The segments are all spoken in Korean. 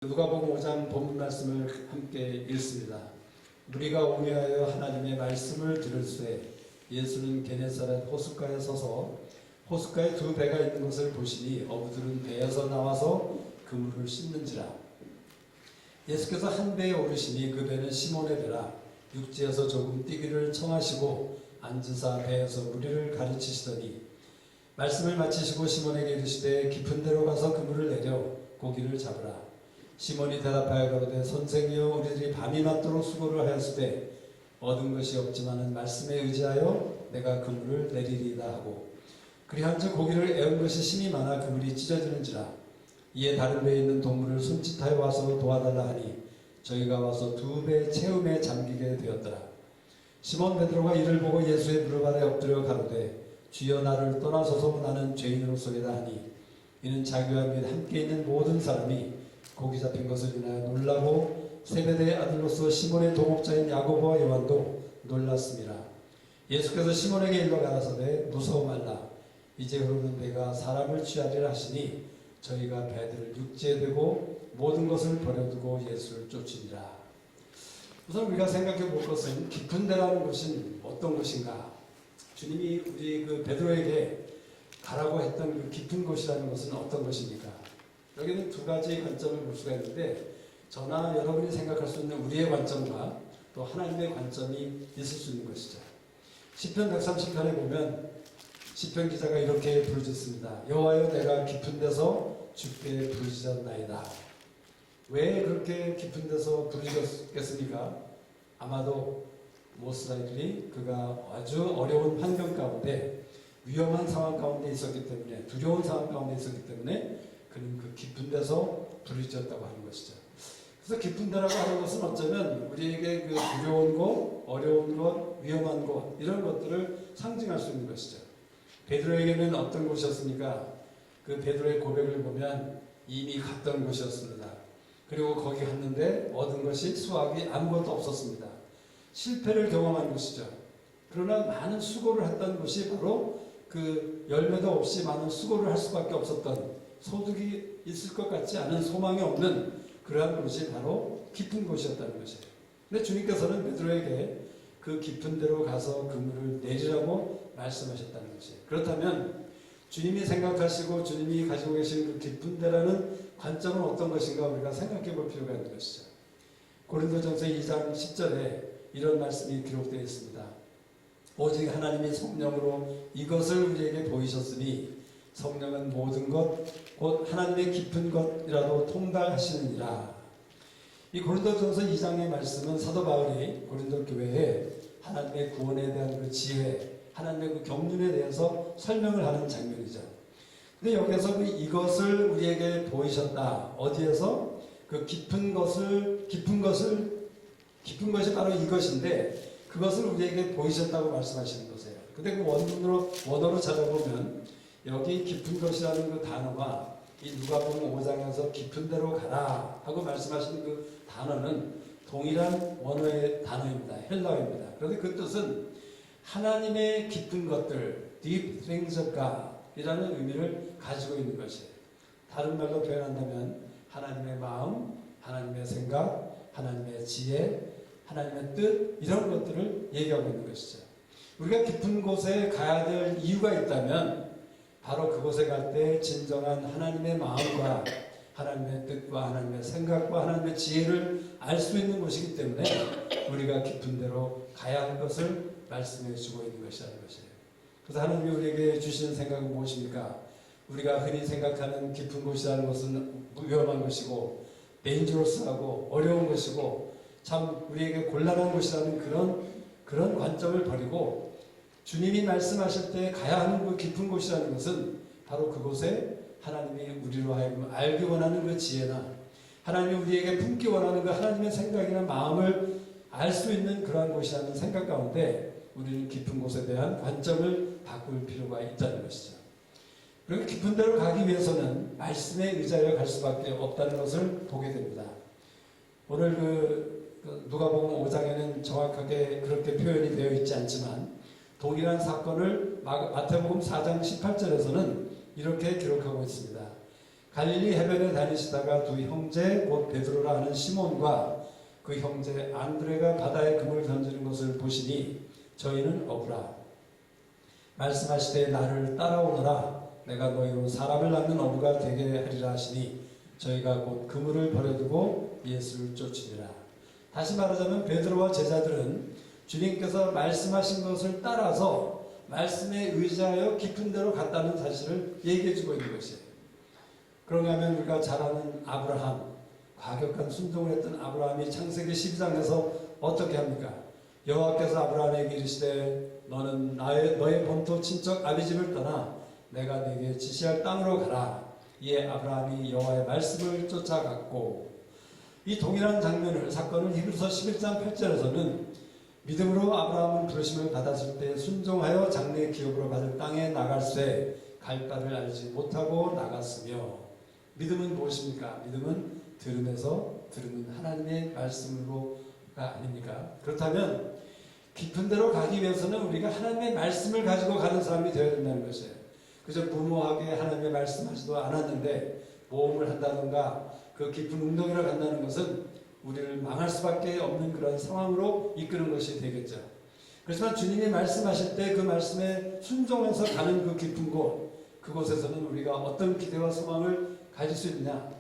누가복음 5장 본문 말씀을 함께 읽습니다. 무리가 오매하여 하나님의 말씀을 들을새 예수는 게네사렛 호숫가에 서서 호숫가에 두 배가 있는 것을 보시니 어부들은 배에서 나와서 그물을 씻는지라. 예수께서 한 배에 오르시니 그 배는 시몬의 배라. 육지에서 조금 뛰기를 청하시고 앉으사 배에서 무리를 가르치시더니 말씀을 마치시고 시몬에게 이르시되 깊은 데로 가서 그물을 내려 고기를 잡으라. 시몬이 대답하여 가로되 선생이여 우리들이 밤이 맞도록 수고를 하였으되 얻은 것이 없지만은 말씀에 의지하여 내가 그물을 내리리이다 하고 그리한즉 고기를 애운 것이 심히 많아 그물이 찢어지는지라. 이에 다른 배에 있는 동물을 손짓하여 와서 도와달라 하니 저희가 와서 두 배 채움에 잠기게 되었더라. 시몬 베드로가 이를 보고 예수의 무릎 아래 엎드려 가로되 주여 나를 떠나소서 나는 죄인으로소이다 하니 이는 자기와 및 함께 있는 모든 사람이 고기 잡힌 것을 인하여 놀라고 세베대의 아들로서 시몬의 동업자인 야고보와 요한도 놀랐습니다. 예수께서 시몬에게 일러 가라사대 무서워 말라. 이제 흐르는 배가 사람을 취하리라 하시니 저희가 배들을 육지에 대고 모든 것을 버려두고 예수를 쫓으니라. 우선 우리가 생각해 볼 것은 깊은 데라는 것은 어떤 것인가? 주님이 우리 그 베드로에게 가라고 했던 그 깊은 곳이라는 것은 어떤 것입니까? 여기는 두 가지 관점을 볼 수가 있는데 저나 여러분이 생각할 수 있는 우리의 관점과 또 하나님의 관점이 있을 수 있는 것이죠. 시편 130편에 보면 시편 기자가 이렇게 부르짖습니다. 여호와여 내가 깊은 데서 주께 부르짖었나이다. 왜 그렇게 깊은 데서 부르짖었겠습니까? 아마도 most likely 그가 아주 어려운 환경 가운데 위험한 상황 가운데 있었기 때문에 두려운 상황 가운데 있었기 때문에 그는 그 깊은 데서 부르짖었다고 하는 것이죠. 그래서 깊은 데라고 하는 것은 어쩌면 우리에게 그 두려운 것, 어려운 것, 위험한 것 이런 것들을 상징할 수 있는 것이죠. 베드로에게는 어떤 곳이었습니까? 그 베드로의 고백을 보면 이미 갔던 곳이었습니다. 그리고 거기 갔는데 얻은 것이 수확이 아무것도 없었습니다. 실패를 경험한 곳이죠. 그러나 많은 수고를 했던 곳이 바로 그 열매도 없이 많은 수고를 할 수밖에 없었던 소득이 있을 것 같지 않은 소망이 없는 그러한 곳이 바로 깊은 곳이었다는 것이에요. 근데 주님께서는 베드로에게 그 깊은 데로 가서 그물을 내리라고 말씀하셨다는 것이에요. 그렇다면 주님이 생각하시고 주님이 가지고 계신 그 깊은 데라는 관점은 어떤 것인가 우리가 생각해 볼 필요가 있는 것이죠. 고린도전서 2장 10절에 이런 말씀이 기록되어 있습니다. 오직 하나님이 성령으로 이것을 우리에게 보이셨으니 성령은 모든 것, 곧 하나님의 깊은 것이라도 통달하시느니라. 이 고린도전서 2장의 말씀은 사도 바울이 고린도 교회에 하나님의 구원에 대한 그 지혜, 하나님의 그 경륜에 대해서 설명을 하는 장면이죠. 근데 여기서 그 이것을 우리에게 보이셨다. 어디에서? 그 깊은 것이 바로 이것인데 그것을 우리에게 보이셨다고 말씀하시는 것이에요. 근데 그 원어로 찾아보면 여기 깊은 것이라는 그 단어가 이 누가복음 5장에서 깊은 데로 가라 하고 말씀하시는 그 단어는 동일한 원어의 단어입니다. 헬라어입니다. 그런데 그 뜻은 하나님의 깊은 것들, deep things of God 이라는 의미를 가지고 있는 것이에요. 다른 말로 표현한다면 하나님의 마음, 하나님의 생각, 하나님의 지혜, 하나님의 뜻 이런 것들을 얘기하고 있는 것이죠. 우리가 깊은 곳에 가야 될 이유가 있다면 바로 그곳에 갈 때 진정한 하나님의 마음과 하나님의 뜻과 하나님의 생각과 하나님의 지혜를 알 수 있는 곳이기 때문에 우리가 깊은 데로 가야 할 것을 말씀해 주고 있는 것이라는 것이에요. 그래서 하나님이 우리에게 주시는 생각은 무엇입니까? 우리가 흔히 생각하는 깊은 곳이라는 것은 위험한 것이고 dangerous하고 어려운 것이고 참 우리에게 곤란한 곳이라는 그런 관점을 버리고 주님이 말씀하실 때 가야 하는 그 깊은 곳이라는 것은 바로 그곳에 하나님이 우리로 하여금 알기 원하는 그 지혜나 하나님이 우리에게 품기 원하는 그 하나님의 생각이나 마음을 알 수 있는 그러한 곳이라는 생각 가운데 우리는 깊은 곳에 대한 관점을 바꿀 필요가 있다는 것이죠. 그리고 깊은 데로 가기 위해서는 말씀에 의지하여 갈 수밖에 없다는 것을 보게 됩니다. 오늘 그 누가복음 5장에는 정확하게 그렇게 표현이 되어 있지 않지만 동일한 사건을 마태복음 4장 18절에서는 이렇게 기록하고 있습니다. 갈릴리 해변에 다니시다가 두 형제 곧 베드로라 하는 시몬과 그 형제 안드레가 바다에 금을 던지는 것을 보시니 저희는 어부라. 말씀하시되 나를 따라오너라. 내가 너희로 사람을 낳는 어부가 되게 하리라 하시니 저희가 곧 그물을 버려두고 예수를 쫓으니라. 다시 말하자면 베드로와 제자들은 주님께서 말씀하신 것을 따라서 말씀에 의지하여 깊은 데로 갔다는 사실을 얘기해 주고 있는 것이에요. 그런가 하면 우리가 잘 아는 아브라함, 과격한 순종을 했던 아브라함이 창세기 12장에서 어떻게 합니까? 여호와께서 아브라함에게 이르시되 너는 너의 본토 친척 아비 집을 떠나 내가 네게 지시할 땅으로 가라. 이에 아브라함이 여호와의 말씀을 쫓아갔고, 이 동일한 사건을 히브리서 11장 8절에서는 믿음으로 아브라함은 부르심을 받았을 때 순종하여 장래 기업으로 받을 땅에 나갈새 갈 바를 알지 못하고 나갔으며, 믿음은 무엇입니까? 믿음은 들음에서 들으는 하나님의 말씀으로가 아닙니까? 그렇다면 깊은 데로 가기 위해서는 우리가 하나님의 말씀을 가지고 가는 사람이 되어야 된다는 것이에요. 그저 무모하게 하나님의 말씀하지도 않았는데 모험을 한다든가 그 깊은 웅덩이를 간다는 것은 우리를 망할 수밖에 없는 그런 상황으로 이끄는 것이 되겠죠. 그렇지만 주님이 말씀하실 때 그 말씀에 순종해서 가는 그 깊은 곳, 그곳에서는 우리가 어떤 기대와 소망을 가질 수 있느냐?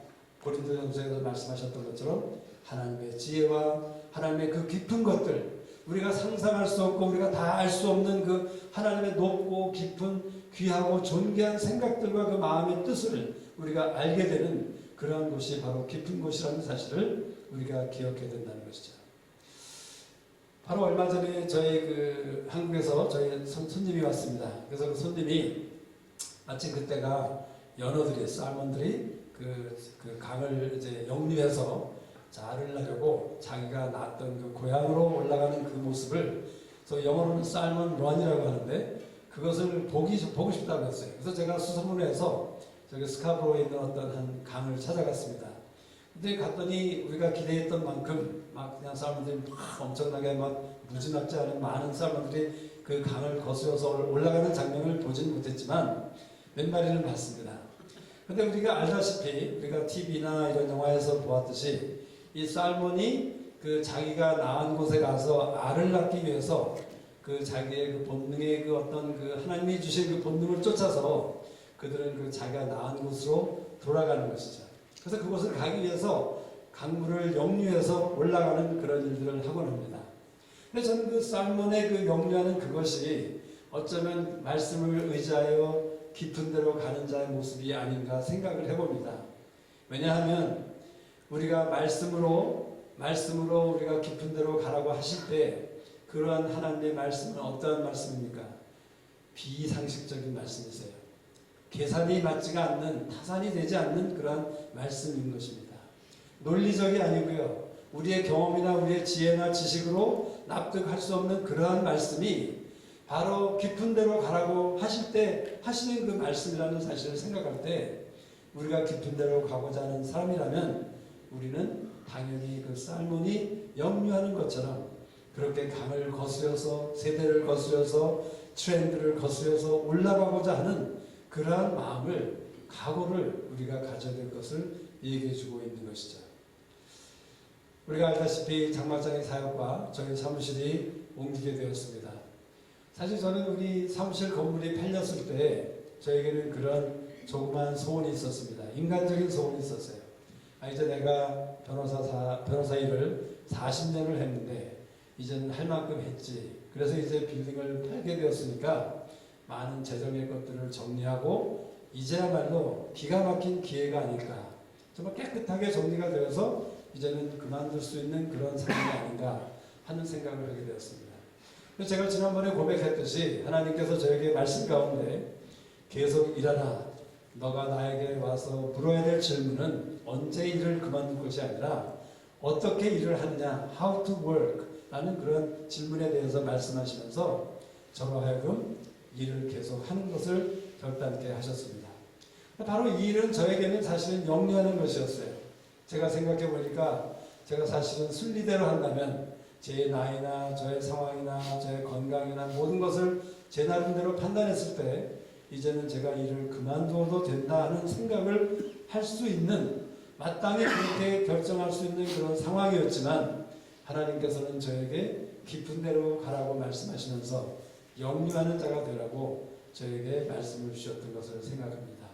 고린도전서에서 말씀하셨던 것처럼 하나님의 지혜와 하나님의 그 깊은 것들, 우리가 상상할 수 없고 우리가 다 알 수 없는 그 하나님의 높고 깊은 귀하고 존귀한 생각들과 그 마음의 뜻을 우리가 알게 되는 그러한 곳이 바로 깊은 곳이라는 사실을 우리가 기억해야 된다는 것이죠. 바로 얼마 전에 저희 한국에서 저희 손님이 왔습니다. 그래서 그 손님이 마침 그때가 연어들이, 살몬들이 그 강을 이제 역류해서 알을 낳으려고 자기가 낳았던 그 고향으로 올라가는 그 모습을, 그래서 영어로는 살몬 런이라고 하는데 그것을 보고 싶다고 했어요. 그래서 제가 수소문을 해서 저기 스카브로에 있는 어떤 한 강을 찾아갔습니다. 근데 갔더니 우리가 기대했던 만큼 막 그냥 사람들이 막 엄청나게 막 무지막지 않은 많은 사람들이 그 강을 거스려서 올라가는 장면을 보지는 못했지만 몇 마리는 봤습니다. 근데 우리가 알다시피 우리가 TV나 이런 영화에서 보았듯이 이 살몬이 그 자기가 낳은 곳에 가서 알을 낳기 위해서 그 자기의 그 본능의 그 어떤 그 하나님이 주신 그 본능을 쫓아서 그들은 그 자기가 낳은 곳으로 돌아가는 것이죠. 그래서 그곳을 가기 위해서 강물을 역류해서 올라가는 그런 일들을 하곤 합니다. 근데 저는 그 살몬의 그 역류하는 그것이 어쩌면 말씀을 의지하여 깊은 데로 가는 자의 모습이 아닌가 생각을 해봅니다. 왜냐하면 우리가 말씀으로 우리가 깊은 데로 가라고 하실 때 그러한 하나님의 말씀은 어떠한 말씀입니까? 비상식적인 말씀이세요. 계산이 맞지가 않는, 타산이 되지 않는 그러한 말씀인 것입니다. 논리적이 아니고요. 우리의 경험이나 우리의 지혜나 지식으로 납득할 수 없는 그러한 말씀이 바로 깊은 데로 가라고 하실 때 하시는 그 말씀이라는 사실을 생각할 때 우리가 깊은 데로 가고자 하는 사람이라면 우리는 당연히 그 살몬이 역류하는 것처럼 그렇게 강을 거스려서 세대를 거스려서 트렌드를 거스려서 올라가고자 하는 그러한 마음을, 각오를 우리가 가져야 될 것을 얘기해 주고 있는 것이죠. 우리가 알다시피 장막장의 사역과 저희 사무실이 옮기게 되었습니다. 사실 저는 우리 사무실 건물이 팔렸을 때 저에게는 그런 조그만 소원이 있었습니다. 인간적인 소원이 있었어요. 이제 내가 변호사 일을 40년을 했는데 이제는 할 만큼 했지. 그래서 이제 빌딩을 팔게 되었으니까 많은 재정의 것들을 정리하고 이제야말로 기가 막힌 기회가 아닐까. 정말 깨끗하게 정리가 되어서 이제는 그만둘 수 있는 그런 상황이 아닌가 하는 생각을 하게 되었습니다. 제가 지난번에 고백했듯이 하나님께서 저에게 말씀 가운데 계속 일하라. 너가 나에게 와서 물어야 될 질문은 언제 일을 그만둘 것이 아니라 어떻게 일을 하느냐, how to work 라는 그런 질문에 대해서 말씀하시면서 저로 하여금 일을 계속 하는 것을 결단케 하셨습니다. 바로 이 일은 저에게는 사실은 영리하는 것이었어요. 제가 생각해 보니까 제가 사실은 순리대로 한다면 제 나이나 저의 상황이나 저의 건강이나 모든 것을 제 나름대로 판단했을 때 이제는 제가 일을 그만두어도 된다 하는 생각을 할 수 있는, 마땅히 그렇게 결정할 수 있는 그런 상황이었지만 하나님께서는 저에게 깊은 데로 가라고 말씀하시면서 영유하는 자가 되라고 저에게 말씀을 주셨던 것을 생각합니다.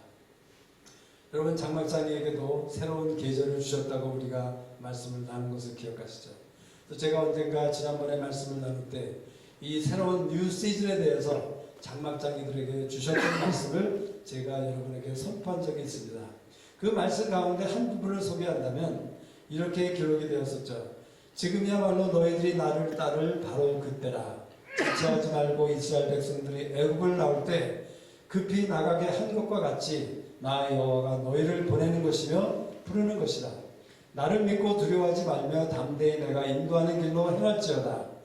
여러분, 장막장에게도 새로운 계절을 주셨다고 우리가 말씀을 나눈 것을 기억하시죠? 또 제가 언젠가 지난번에 말씀을 나눌 때 이 새로운 뉴 시즌에 대해서 장막장이들에게 주셨던 말씀을 제가 여러분에게 선포한 적이 있습니다. 그 말씀 가운데 한 부분을 소개한다면 이렇게 기록이 되었었죠. 지금이야말로 너희들이 나를 따를 바로 그때라. 자체하지 말고 이스라엘 백성들이 애굽을 나올 때 급히 나가게 한 것과 같이 나 여호와가 너희를 보내는 것이며 부르는 것이다. 나를 믿고 두려워하지 말며 담대히 내가 인도하는 길로 행할지어다.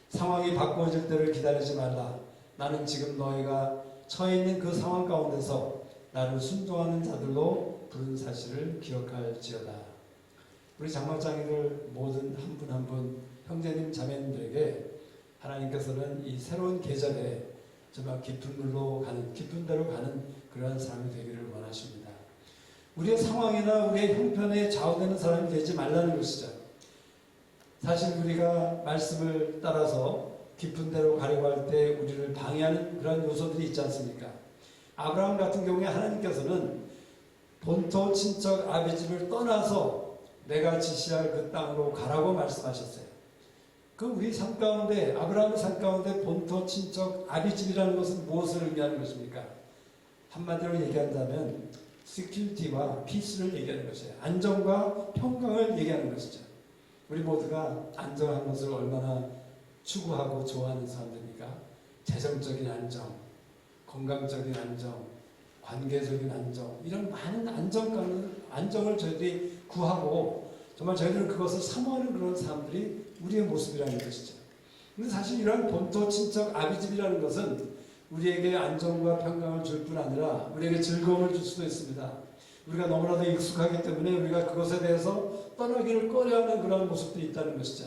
상황이 바꾸어질 때를 기다리지 말라. 나는 지금 너희가 처해 있는 그 상황 가운데서 나를 순종하는 자들로 부른 사실을 기억할지어다. 우리 장막장이들 모든 한 분 한 분 형제님 자매님들에게 하나님께서는 이 새로운 계절에 정말 깊은 데로 가는 그러한 삶이 되기를 원하십니다. 우리의 상황이나 우리의 형편에 좌우되는 사람이 되지 말라는 것이죠. 사실 우리가 말씀을 따라서 깊은 데로 가려고 할 때 우리를 방해하는 그런 요소들이 있지 않습니까? 아브라함 같은 경우에 하나님께서는 본토 친척 아비집을 떠나서 내가 지시할 그 땅으로 가라고 말씀하셨어요. 그 우리 삶 가운데, 아브라함의 삶 가운데 본토 친척 아비집이라는 것은 무엇을 의미하는 것입니까? 한마디로 얘기한다면 security와 peace를 얘기하는 것이에요. 안정과 평강을 얘기하는 것이죠. 우리 모두가 안정한 것을 얼마나 추구하고 좋아하는 사람들입니까? 재정적인 안정, 건강적인 안정, 관계적인 안정, 이런 많은 안정을 저희들이 구하고 정말 저희들은 그것을 사모하는 그런 사람들이 우리의 모습이라는 것이죠. 근데 사실 이러한 본토 친척 아비집이라는 것은 우리에게 안정과 평강을 줄 뿐 아니라 우리에게 즐거움을 줄 수도 있습니다. 우리가 너무나도 익숙하기 때문에 우리가 그것에 대해서 떠나기를 꺼려하는 그런 모습들이 있다는 것이죠.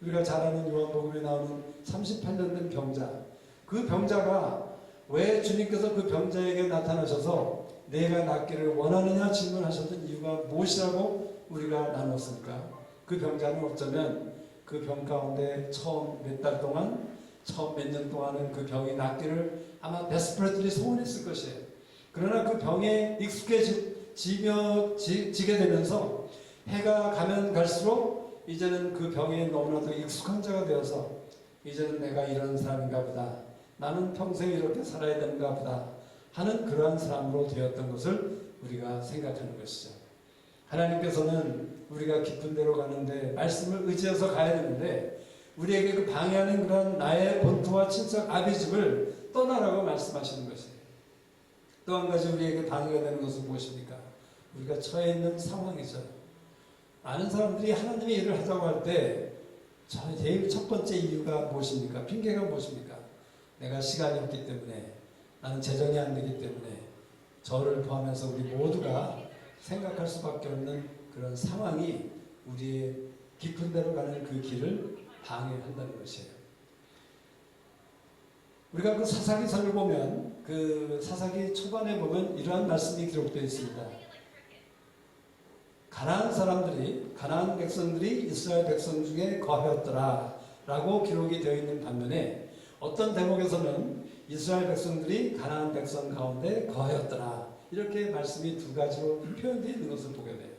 우리가 잘 아는 요한복음에 나오는 38년 된 병자, 그 병자가 왜 주님께서 그 병자에게 나타나셔서 내가 낫기를 원하느냐 질문하셨던 이유가 무엇이라고 우리가 나눴습니까? 그 병자는 어쩌면 그 병 가운데 처음 몇 달 동안, 처음 몇 년 동안은 그 병이 낫기를 아마 데스퍼레이트리 소원했을 것이에요. 그러나 그 병에 익숙해지게 되면서 해가 가면 갈수록 이제는 그 병에 너무나도 익숙한 자가 되어서 이제는 내가 이런 사람인가 보다, 나는 평생 이렇게 살아야 되는가 보다 하는 그러한 사람으로 되었던 것을 우리가 생각하는 것이죠. 하나님께서는 우리가 깊은 데로 가는데 말씀을 의지해서 가야 되는데 우리에게 그 방해하는 그런 나의 본토와 친척 아비집을 떠나라고 말씀하시는 것이에요. 또 한 가지 우리에게 방해가 되는 것은 무엇입니까? 우리가 처해 있는 상황이죠. 많은 사람들이 하나님의 일을 하자고 할 때 제일 첫 번째 이유가 무엇입니까? 핑계가 무엇입니까? 내가 시간이 없기 때문에, 나는 재정이 안 되기 때문에, 저를 포함해서 우리 모두가 생각할 수밖에 없는 그런 상황이 우리의 깊은 데로 가는 그 길을 방해한다는 것이에요. 우리가 그 사사기서를 보면, 그 사사기 초반에 보면 이러한 말씀이 기록되어 있습니다. 가나안 백성들이 이스라엘 백성 중에 거하였더라 라고 기록이 되어 있는 반면에 어떤 대목에서는 이스라엘 백성들이 가나안 백성 가운데 거하였더라, 이렇게 말씀이 두 가지로 표현되어 있는 것을 보게 돼요.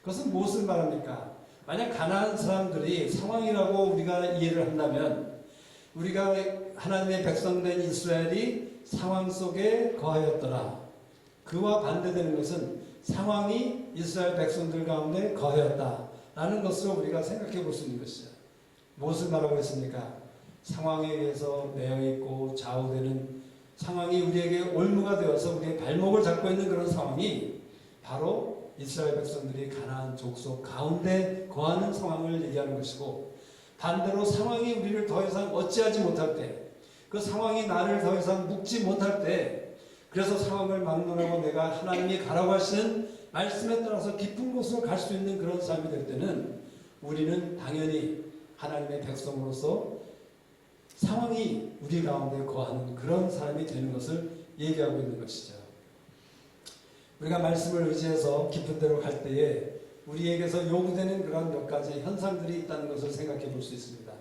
그것은 무엇을 말합니까? 만약 가나안 사람들이 상황이라고 우리가 이해를 한다면, 우리가 하나님의 백성된 이스라엘이 상황 속에 거하였더라, 그와 반대되는 것은 상황이 이스라엘 백성들 가운데 거하였다라는 것으로 우리가 생각해 볼 수 있는 것이죠. 무엇을 말하고 있습니까? 상황에 의해서 매여있고 좌우되는 상황이 우리에게 올무가 되어서 우리의 발목을 잡고 있는 그런 상황이 바로 이스라엘 백성들이 가나안 족속 가운데 거하는 상황을 얘기하는 것이고, 반대로 상황이 우리를 더 이상 어찌하지 못할 때, 그 상황이 나를 더 이상 묶지 못할 때, 그래서 상황을 막론하고 내가 하나님이 가라고 하시는 말씀에 따라서 깊은 곳으로 갈 수 있는 그런 삶이 될 때는 우리는 당연히 하나님의 백성으로서 상황이 우리 가운데 거하는 그런 사람이 되는 것을 얘기하고 있는 것이죠. 우리가 말씀을 의지해서 깊은 데로 갈 때에 우리에게서 요구되는 그런 몇 가지 현상들이 있다는 것을 생각해 볼 수 있습니다.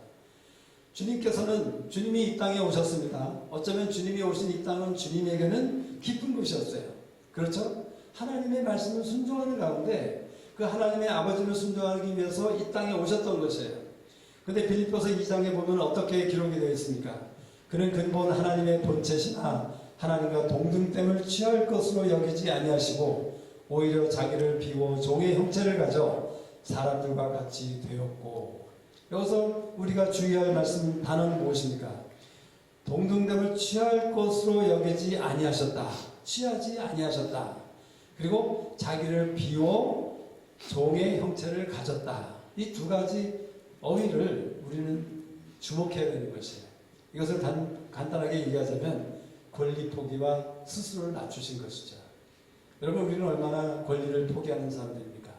주님께서는 주님이 이 땅에 오셨습니다. 어쩌면 주님이 오신 이 땅은 주님에게는 기쁜 곳이었어요. 그렇죠? 하나님의 말씀을 순종하는 가운데 그 하나님의 아버지를 순종하기 위해서 이 땅에 오셨던 것이에요. 근데 빌립보서 2장에 보면 어떻게 기록이 되어 있습니까? 그는 근본 하나님의 본체시나 하나님과 동등됨을 취할 것으로 여기지 아니하시고 오히려 자기를 비워 종의 형체를 가져 사람들과 같이 되었고. 여기서 우리가 주의할 말씀 단어는 무엇입니까? 동등됨을 취할 것으로 여기지 아니하셨다. 취하지 아니하셨다. 그리고 자기를 비워 종의 형체를 가졌다. 이 두 가지 어휘를 우리는 주목해야 되는 것이에요. 이것을 간단하게 얘기하자면 권리 포기와 스스로를 낮추신 것이죠. 여러분, 우리는 얼마나 권리를 포기하는 사람들입니까?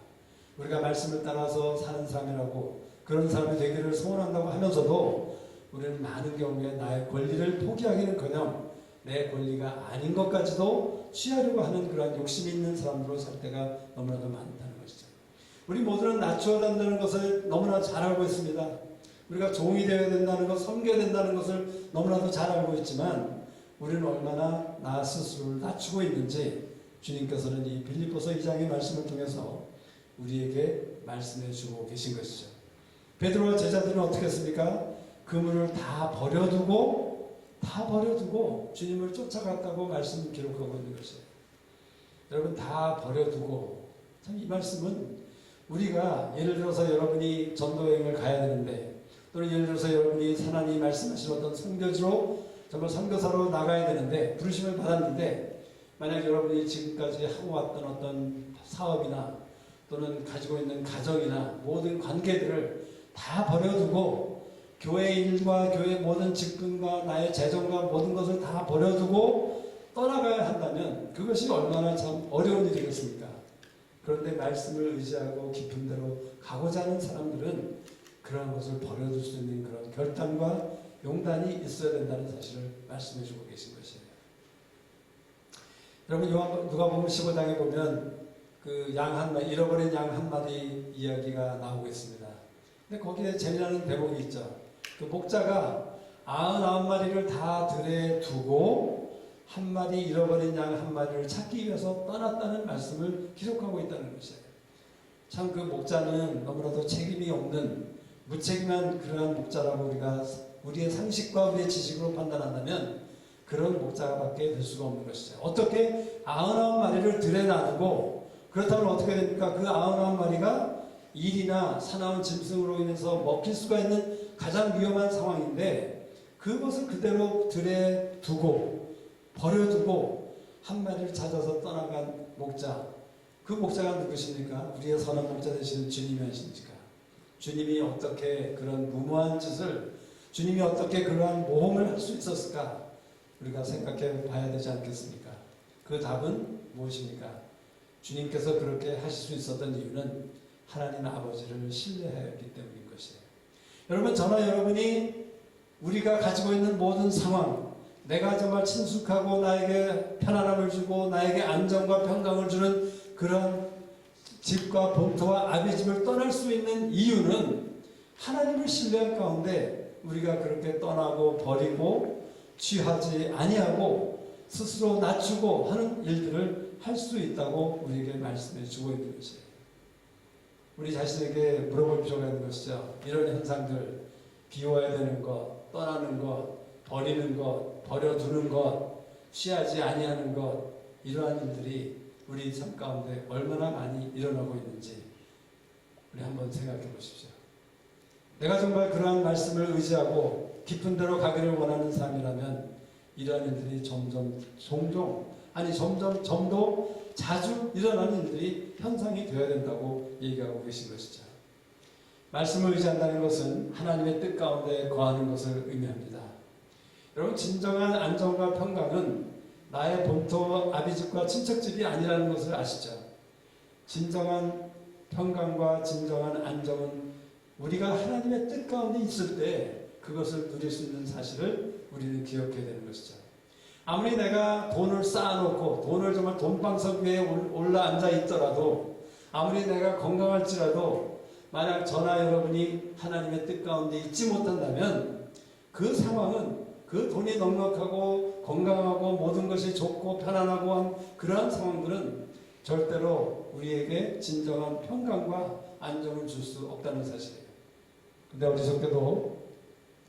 우리가 말씀을 따라서 사는 사람이라고 그런 사람이 되기를 소원한다고 하면서도 우리는 많은 경우에 나의 권리를 포기하기는커녕 내 권리가 아닌 것까지도 취하려고 하는 그런 욕심이 있는 사람으로 살 때가 너무나도 많다는 것이죠. 우리 모두는 낮춰야 된다는 것을 너무나 잘 알고 있습니다. 우리가 종이 되어야 된다는 것, 섬겨야 된다는 것을 너무나도 잘 알고 있지만 우리는 얼마나 나 스스로를 낮추고 있는지 주님께서는 이 빌립보서 2장의 말씀을 통해서 우리에게 말씀해 주고 계신 것이죠. 베드로와 제자들은 어떻게 했습니까? 그물을 다 버려두고 주님을 쫓아갔다고 말씀 기록하고 있는 것이에요. 여러분, 다 버려두고, 참 이 말씀은 우리가 예를 들어서 여러분이 전도여행을 가야 되는데, 또는 예를 들어서 여러분이 하나님이 말씀하신 어떤 선교지로 정말 선교사로 나가야 되는데 부르심을 받았는데, 만약 여러분이 지금까지 하고 왔던 어떤 사업이나 또는 가지고 있는 가정이나 모든 관계들을 다 버려두고 교회 일과 교회 모든 직분과 나의 재정과 모든 것을 다 버려두고 떠나가야 한다면 그것이 얼마나 참 어려운 일이겠습니까? 그런데 말씀을 의지하고 깊은 데로 가고자 하는 사람들은 그런 것을 버려둘 수 있는 그런 결단과 용단이 있어야 된다는 사실을 말씀해 주고 계신 것이에요. 여러분, 누가복음 15장에 보면 그 양 한 마리, 잃어버린 양 한 마리 이야기가 나오고 있습니다. 근데 거기에 재미나는 대목이 있죠. 그 목자가 99마리를 다 들에 두고 한 마리 잃어버린 양 한 마리를 찾기 위해서 떠났다는 말씀을 기록하고 있다는 것이에요. 참 그 목자는 너무나도 책임이 없는 무책임한 그러한 목자라고 우리가 우리의 상식과 우리의 지식으로 판단한다면 그런 목자밖에 될 수가 없는 것이죠. 어떻게 99마리를 들에 놔두고, 그렇다면 어떻게 됩니까? 그 99마리가 일이나 사나운 짐승으로 인해서 먹힐 수가 있는 가장 위험한 상황인데 그것을 그대로 들에 두고 버려두고 한 마리를 찾아서 떠나간 목자, 그 목자가 누구십니까? 우리의 선한 목자 되시는 주님이 하십니까? 주님이 어떻게 그런 무모한 짓을, 주님이 어떻게 그러한 모험을 할 수 있었을까? 우리가 생각해 봐야 되지 않겠습니까? 그 답은 무엇입니까? 주님께서 그렇게 하실 수 있었던 이유는 하나님 아버지를 신뢰하였기 때문인 것이에요. 여러분, 저나 여러분이 우리가 가지고 있는 모든 상황, 내가 정말 친숙하고 나에게 편안함을 주고 나에게 안정과 평강을 주는 그런 집과 본토와 아비집을 떠날 수 있는 이유는 하나님을 신뢰한 가운데 우리가 그렇게 떠나고 버리고 취하지 아니하고 스스로 낮추고 하는 일들을 할 수 있다고 우리에게 말씀해 주고 있는 것이에요. 우리 자신에게 물어볼 필요가 있는 것이죠. 이런 현상들, 비워야 되는 것, 떠나는 것, 버리는 것, 버려두는 것, 취하지 아니하는 것, 이러한 일들이 우리 삶 가운데 얼마나 많이 일어나고 있는지 우리 한번 생각해 보십시오. 내가 정말 그러한 말씀을 의지하고 깊은 데로 가기를 원하는 사람이라면 이러한 일들이 점점 더 자주 일어나는 일들이 현상이 되어야 된다고 얘기하고 계신 것이죠. 말씀을 의지한다는 것은 하나님의 뜻 가운데 거하는 것을 의미합니다. 여러분, 진정한 안정과 평강은 나의 본토 아비집과 친척집이 아니라는 것을 아시죠? 진정한 평강과 진정한 안정은 우리가 하나님의 뜻 가운데 있을 때 그것을 누릴 수 있는 사실을 우리는 기억해야 되는 것이죠. 아무리 내가 돈을 쌓아놓고 돈을 정말 돈방석 위에 올라앉아 있더라도 아무리 내가 건강할지라도 만약 저나 여러분이 하나님의 뜻 가운데 있지 못한다면 그 상황은 그 돈이 넉넉하고 건강하고 모든 것이 좋고 편안하고 한 그러한 상황들은 절대로 우리에게 진정한 평강과 안정을 줄 수 없다는 사실이에요. 근데 어리석게도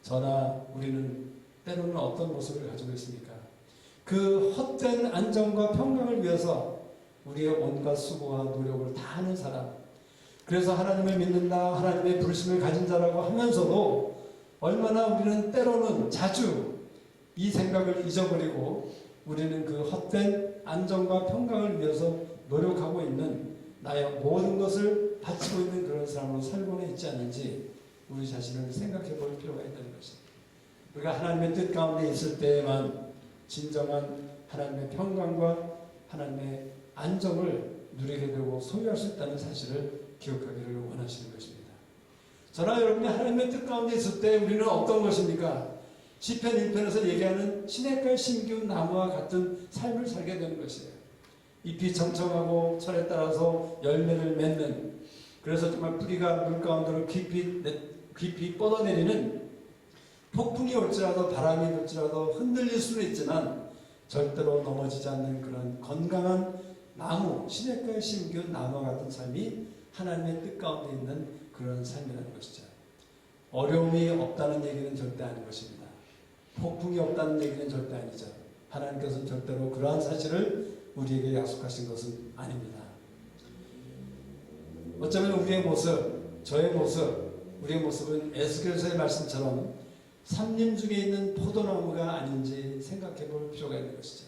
저나 우리는 때로는 어떤 모습을 가지고 있습니까? 그 헛된 안정과 평강을 위해서 우리의 온갖 수고와 노력을 다 하는 사람, 그래서 하나님을 믿는다, 하나님의 부르심을 가진 자라고 하면서도 얼마나 우리는 때로는 자주 이 생각을 잊어버리고 우리는 그 헛된 안정과 평강을 위해서 노력하고 있는 나의 모든 것을 바치고 있는 그런 사람으로 살고는 있지 않는지 우리 자신을 생각해 볼 필요가 있다는 것입니다. 우리가 하나님의 뜻 가운데 있을 때에만 진정한 하나님의 평강과 하나님의 안정을 누리게 되고 소유할 수 있다는 사실을 기억하기를 원하시는 것입니다. 저나 여러분이 하나님의 뜻 가운데 있을 때 우리는 어떤 것입니까? 시편 1편에서 얘기하는 시냇가에 심기운 나무와 같은 삶을 살게 되는 것이에요. 잎이 청청하고 철에 따라서 열매를 맺는, 그래서 정말 뿌리가 물 가운데로 깊이 뻗어내리는, 폭풍이 올지라도 바람이 불지라도 흔들릴 수는 있지만 절대로 넘어지지 않는 그런 건강한 나무, 시냇가에 심기운 나무와 같은 삶이 하나님의 뜻 가운데 있는 그런 삶이라는 것이죠. 어려움이 없다는 얘기는 절대 아닌 것입니다. 폭풍이 없다는 얘기는 절대 아니죠. 하나님께서는 절대로 그러한 사실을 우리에게 약속하신 것은 아닙니다. 어쩌면 우리의 모습, 저의 모습, 우리의 모습은 에스겔서의 말씀처럼 삼림 중에 있는 포도나무가 아닌지 생각해 볼 필요가 있는 것이죠.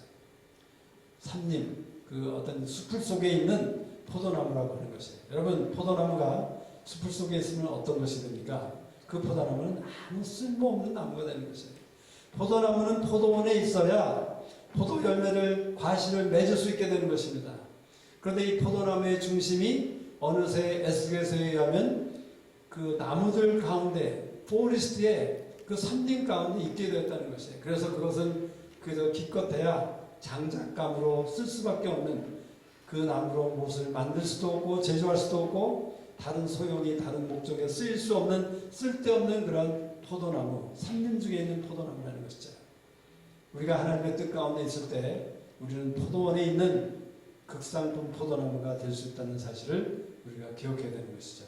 삼림, 그 어떤 숲을 속에 있는 포도나무라고 하는 것이에요. 여러분, 포도나무가 숲을 속에 있으면 어떤 것이 됩니까? 그 포도나무는 아무 쓸모없는 나무가 되는 것이에요. 포도나무는 포도원에 있어야 포도 열매를, 과실을 맺을 수 있게 되는 것입니다. 그런데 이 포도나무의 중심이 어느새 에스겔서에 의하면 그 나무들 가운데, 포레스트에 그 삼림 가운데 있게 되었다는 것이에요. 그래서 그것은 그저 기껏해야 장작감으로 쓸 수밖에 없는, 그 나무로 무엇을 만들 수도 없고 제조할 수도 없고 다른 소용이, 다른 목적에 쓰일 수 없는 쓸데없는 그런 포도나무, 삼림 중에 있는 포도나무라는 것이죠. 우리가 하나님의 뜻 가운데 있을 때 우리는 포도원에 있는 극상품 포도나무가 될 수 있다는 사실을 우리가 기억해야 되는 것이죠.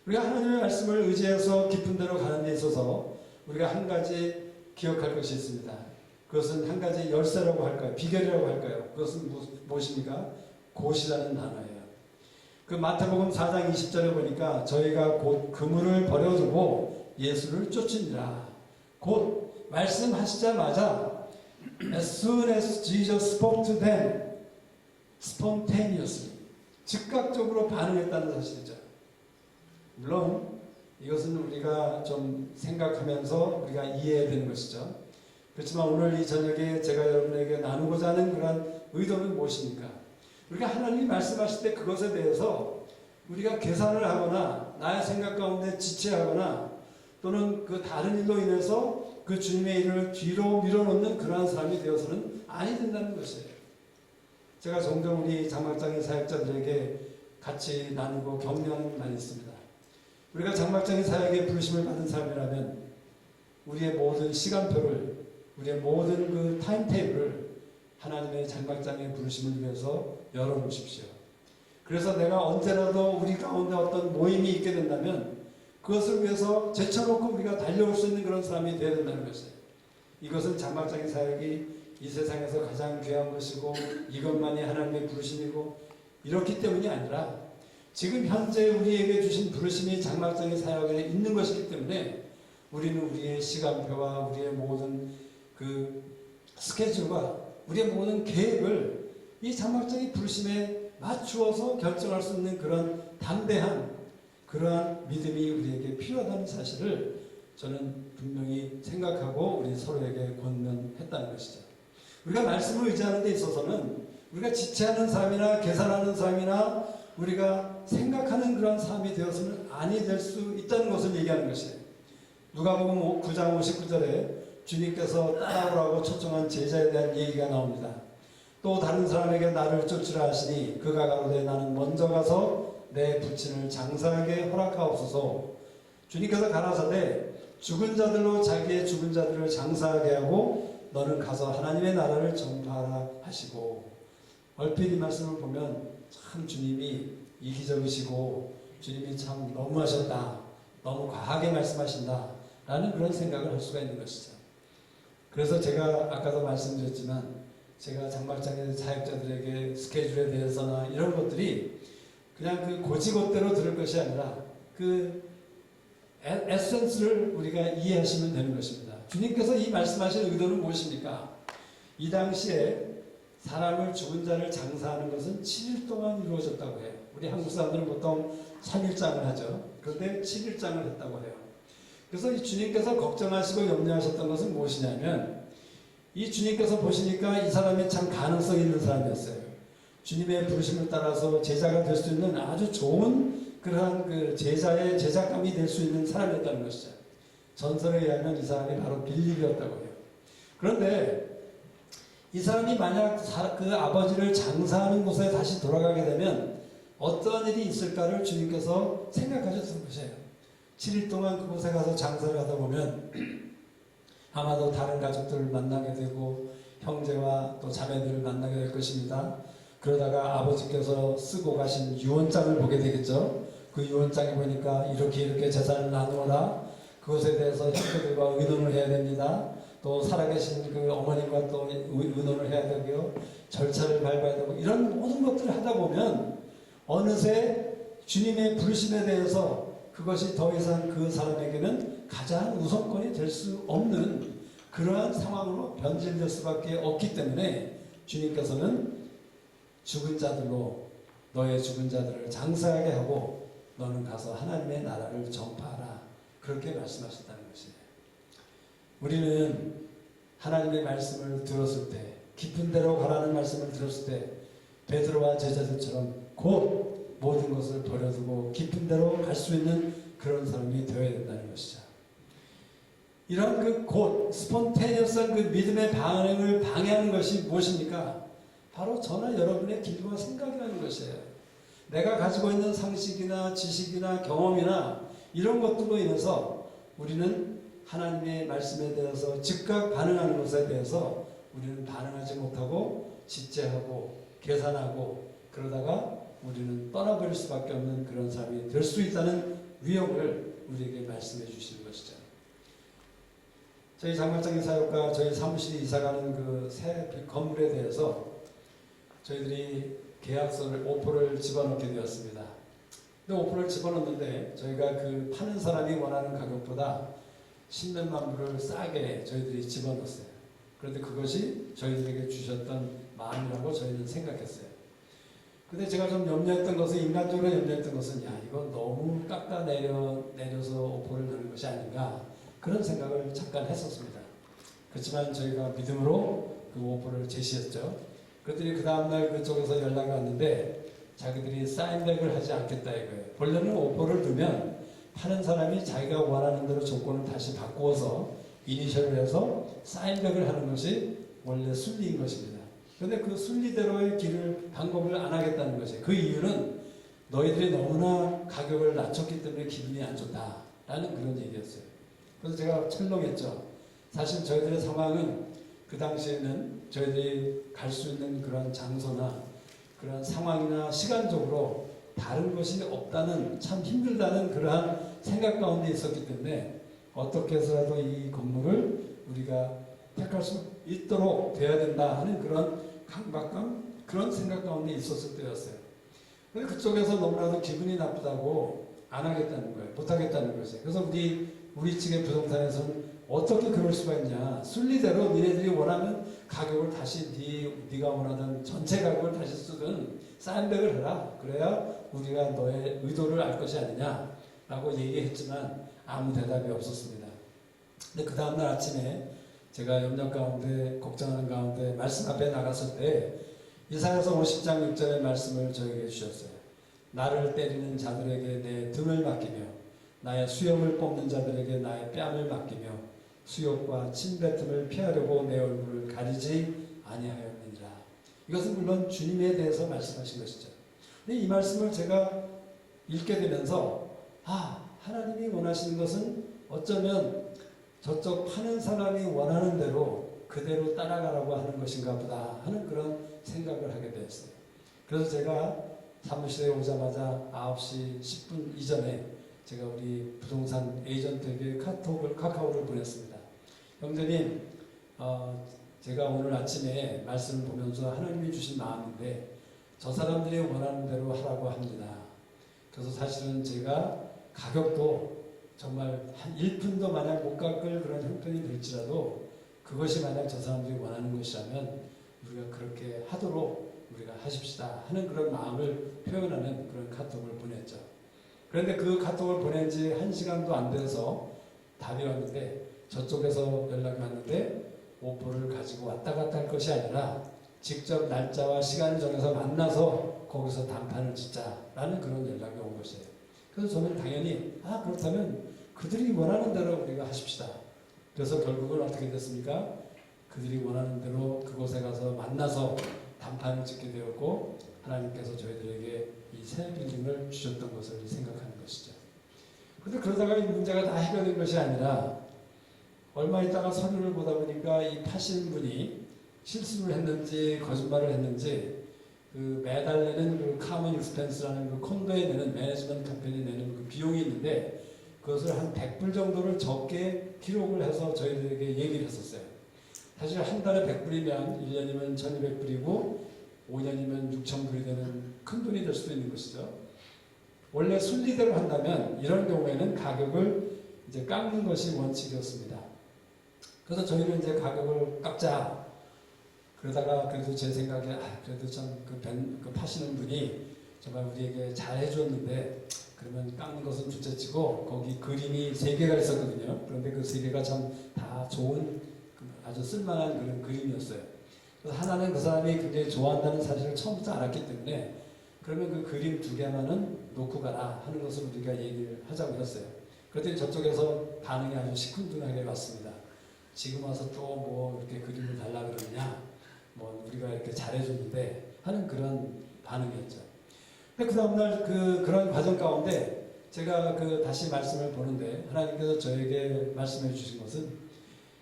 우리가 하나님의 말씀을 의지해서 깊은 데로 가는 데 있어서 우리가 한 가지 기억할 것이 있습니다. 그것은 한 가지 열쇠라고 할까요? 비결이라고 할까요? 그것은 무엇입니까? 곧이라는 단어예요. 그 마태복음 4장 20절에 보니까 저희가 곧 그물을 버려두고 예수를 쫓으니라. 곧 말씀하시자마자 as soon as Jesus spoke to them, spontaneously, 즉각적으로 반응했다는 사실이죠. 물론 이것은 우리가 좀 생각하면서 우리가 이해해야 되는 것이죠. 그렇지만 오늘 이 저녁에 제가 여러분에게 나누고자 하는 그런 의도는 무엇입니까? 우리가 하나님이 말씀하실 때 그것에 대해서 우리가 계산을 하거나 나의 생각 가운데 지체하거나 또는 그 다른 일로 인해서 그 주님의 일을 뒤로 밀어놓는 그러한 사람이 되어서는 아니 된다는 것이에요. 제가 종종 우리 장막장의 사역자들에게 같이 나누고 격려하는 말이 있습니다. 우리가 장막장의 사역에 부르심을 받은 사람이라면 우리의 모든 시간표를, 우리의 모든 그 타임테이블을 하나님의 장막장의 부르심을 위해서 열어놓으십시오. 그래서 내가 언제라도 우리 가운데 어떤 모임이 있게 된다면 그것을 위해서 제쳐놓고 우리가 달려올 수 있는 그런 사람이 되어야 된다는 것이에요. 이것은 장막장의 사역이 이 세상에서 가장 귀한 것이고 이것만이 하나님의 부르심이고 이렇기 때문이 아니라 지금 현재 우리에게 주신 부르심이 장막장의 사역에 있는 것이기 때문에 우리는 우리의 시간표와 우리의 모든 그 스케줄과 우리의 모든 계획을 이 장막장의 부르심에 맞추어서 결정할 수 있는 그런 담대한 그러한 믿음이 우리에게 필요하다는 사실을 저는 분명히 생각하고 우리 서로에게 권면했다는 것이죠. 우리가 말씀을 의지하는 데 있어서는 우리가 지체하는 삶이나 계산하는 삶이나 우리가 생각하는 그런 삶이 되어서는 아니 될 수 있다는 것을 얘기하는 것이에요. 누가복음 9장 59절에 주님께서 따라오라고 초청한 제자에 대한 얘기가 나옵니다. 또 다른 사람에게 나를 쫓으라 하시니 그가 가로되 나는 먼저 가서 내 부친을 장사하게 허락하옵소서. 주님께서 가라사대 죽은 자들로 자기의 죽은 자들을 장사하게 하고 너는 가서 하나님의 나라를 전파하라 하시고. 얼핏 이 말씀을 보면 참 주님이 이기적이시고 주님이 참 너무하셨다, 너무 과하게 말씀하신다 라는 그런 생각을 할 수가 있는 것이죠. 그래서 제가 아까도 말씀드렸지만 제가 장막장의 사역자들에게 스케줄에 대해서나 이런 것들이 그냥 그 고지것대로 들을 것이 아니라 그 에센스를 우리가 이해하시면 되는 것입니다. 주님께서 이 말씀하신 의도는 무엇입니까? 이 당시에 사람을 죽은 자를 장사하는 것은 7일 동안 이루어졌다고 해요. 우리 한국 사람들은 보통 3일장을 하죠. 그런데 7일장을 했다고 해요. 그래서 이 주님께서 걱정하시고 염려하셨던 것은 무엇이냐면 이 주님께서 보시니까 이 사람이 참 가능성 있는 사람이었어요. 주님의 부르심을 따라서 제자가 될 수 있는 아주 좋은 그러한 그 제자의 제작감이 될 수 있는 사람이었다는 것이죠. 전설에 의하면 이 사람이 바로 빌립이었다고 해요. 그런데 이 사람이 만약 그 아버지를 장사하는 곳에 다시 돌아가게 되면 어떤 일이 있을까를 주님께서 생각하셨던 것이에요. 7일 동안 그곳에 가서 장사를 하다 보면 아마도 다른 가족들을 만나게 되고 형제와 또 자매들을 만나게 될 것입니다. 그러다가 아버지께서 쓰고 가신 유언장을 보게 되겠죠. 그 유언장에 보니까 이렇게 재산을 나누어라. 그것에 대해서 형제들과 의논을 해야 됩니다. 또 살아계신 그 어머님과 또 의논을 해야 되고요. 절차를 밟아야 되고 이런 모든 것들을 하다 보면 어느새 주님의 부르심에 대해서 그것이 더 이상 그 사람에게는 가장 우선권이 될 수 없는 그러한 상황으로 변질될 수밖에 없기 때문에 주님께서는 죽은 자들로 너의 죽은 자들을 장사하게 하고 너는 가서 하나님의 나라를 전파하라. 그렇게 말씀하셨다는 것이에요. 우리는 하나님의 말씀을 들었을 때 깊은 데로 가라는 말씀을 들었을 때 베드로와 제자들처럼 곧 모든 것을 버려두고 깊은 데로 갈 수 있는 그런 사람이 되어야 된다는 것이죠. 이런 그 곧 스폰테니어스한 그 믿음의 반응을 방해하는 것이 무엇입니까? 바로 저나 여러분의 길과 생각이라는 것이에요. 내가 가지고 있는 상식이나 지식이나 경험이나 이런 것들로 인해서 우리는 하나님의 말씀에 대해서 즉각 반응하는 것에 대해서 우리는 반응하지 못하고 지체하고 계산하고 그러다가 우리는 떠나버릴 수밖에 없는 그런 사람이 될 수 있다는 위험을 우리에게 말씀해 주시는 것이죠. 저희 장막장의 사역과 저희 사무실이 이사가는 그 새 건물에 대해서 저희들이 계약서를 오퍼를 집어넣게 되었습니다. 근데 오퍼를 집어넣는데 저희가 그 파는 사람이 원하는 가격보다 10몇만 불을 싸게 저희들이 집어넣었어요. 그런데 그것이 저희들에게 주셨던 마음이라고 저희는 생각했어요. 근데 제가 좀 염려했던 것은, 인간적으로 염려했던 것은, 야, 이건 너무 내려서 오퍼를 넣는 것이 아닌가, 그런 생각을 잠깐 했었습니다. 그렇지만 저희가 믿음으로 그 오퍼를 제시했죠. 그랬더니 그 다음날 그쪽에서 연락이 왔는데 자기들이 사인백을 하지 않겠다 이거예요. 원래는 오퍼를 두면 파는 사람이 자기가 원하는 대로 조건을 다시 바꾸어서 이니셜을 해서 사인백을 하는 것이 원래 순리인 것입니다. 그런데 그 순리대로의 방법을 안 하겠다는 것이에요. 그 이유는 너희들이 너무나 가격을 낮췄기 때문에 기분이 안 좋다라는 그런 얘기였어요. 그래서 제가 철렁했죠. 사실 저희들의 상황은 그 당시에는 저희들이 갈 수 있는 그런 장소나 그런 상황이나 시간적으로 다른 것이 없다는, 참 힘들다는 그러한 생각 가운데 있었기 때문에 어떻게 해서라도 이 건물을 우리가 택할 수 있도록 돼야 된다 하는 그런 강박감, 그런 생각 가운데 있었을 때였어요. 그런데 그쪽에서 너무나도 기분이 나쁘다고 안 하겠다는 거예요. 못 하겠다는 것이에요. 그래서 우리 측의 부동산에서는 어떻게 그럴 수가 있냐. 순리대로 니네들이 원하면 가격을 다시 네가 원하던 전체 가격을 다시 쓰든 사인백을 해라. 그래야 우리가 너의 의도를 알 것이 아니냐라고 얘기했지만 아무 대답이 없었습니다. 근데 그 다음날 아침에 제가 염려 가운데, 걱정하는 가운데 말씀 앞에 나갔을 때 이사야서 50장 6절의 말씀을 저에게 주셨어요. 나를 때리는 자들에게 내 등을 맡기며 나의 수염을 뽑는 자들에게 나의 뺨을 맡기며 수욕과 침뱉음을 피하려고 내 얼굴을 가리지 아니하였느니라. 이것은 물론 주님에 대해서 말씀하신 것이죠. 근데 이 말씀을 제가 읽게 되면서 하나님이 원하시는 것은 어쩌면 저쪽 파는 사람이 원하는 대로 그대로 따라가라고 하는 것인가 보다 하는 그런 생각을 하게 되었어요. 그래서 제가 사무실에 오자마자 9시 10분 이전에 제가 우리 부동산 에이전트에게 카카오를 보냈습니다. 형제님, 제가 오늘 아침에 말씀을 보면서 하나님이 주신 마음인데 저 사람들이 원하는 대로 하라고 합니다. 그래서 사실은 제가 가격도 정말 한 1푼도 만약 못 깎을 그런 형편이 될지라도 그것이 만약 저 사람들이 원하는 것이라면 우리가 그렇게 하도록 우리가 하십시다 하는 그런 마음을 표현하는 그런 카톡을 보냈죠. 그런데 그 카톡을 보낸 지 1시간도 안 돼서 답이 왔는데 저쪽에서 연락이 왔는데 오퍼를 가지고 왔다 갔다 할 것이 아니라 직접 날짜와 시간을 정해서 만나서 거기서談판을 짓자라는 그런 연락이 온 것이에요. 그래서 저는 당연히 그렇다면 그들이 원하는 대로 우리가 하십시다. 그래서 결국은 어떻게 됐습니까? 그들이 원하는 대로 그곳에 가서 만나서 단판을 짓게 되었고 하나님께서 저희들에게 이 새 빌딩을 주셨던 것을 생각하는 것이죠. 그런데 그러다가 이 문제가 다 해결된 것이 아니라 얼마 있다가 서류를 보다 보니까 이 파시는 분이 실수를 했는지 거짓말을 했는지 그 매달 내는 그 카먼 익스펜스라는 그 콘도에 내는 매니지먼트 컴퍼니 내는 그 비용이 있는데 그것을 한 100불 정도를 적게 기록을 해서 저희들에게 얘기를 했었어요. 사실 한 달에 100불이면 1년이면 1200불이고 5년이면 6000불이 되는 큰 돈이 될 수도 있는 것이죠. 원래 순리대로 한다면 이런 경우에는 가격을 이제 깎는 것이 원칙이었습니다. 그래서 저희는 이제 가격을 깎자. 그러다가 그래도 제 생각에 그래도 참 그 파시는 분이 정말 우리에게 잘 해줬는데 그러면 깎는 것은 둘째치고 거기 그림이 3개가 있었거든요. 그런데 그 3개가 참 다 좋은 아주 쓸만한 그런 그림이었어요. 그래서 하나는 그 사람이 굉장히 좋아한다는 사실을 처음부터 알았기 때문에 그러면 그 그림 2개만은 놓고 가라 하는 것을 우리가 얘기를 하자고 했어요. 그랬더니 저쪽에서 반응이 아주 시큰둥하게 왔습니다. 지금 와서 또 뭐 이렇게 그림을 달라 그러느냐, 뭐 우리가 이렇게 잘해줬는데 하는 그런 반응이었죠. 근데 그 다음날 그런 과정 가운데 제가 다시 말씀을 보는데 하나님께서 저에게 말씀해 주신 것은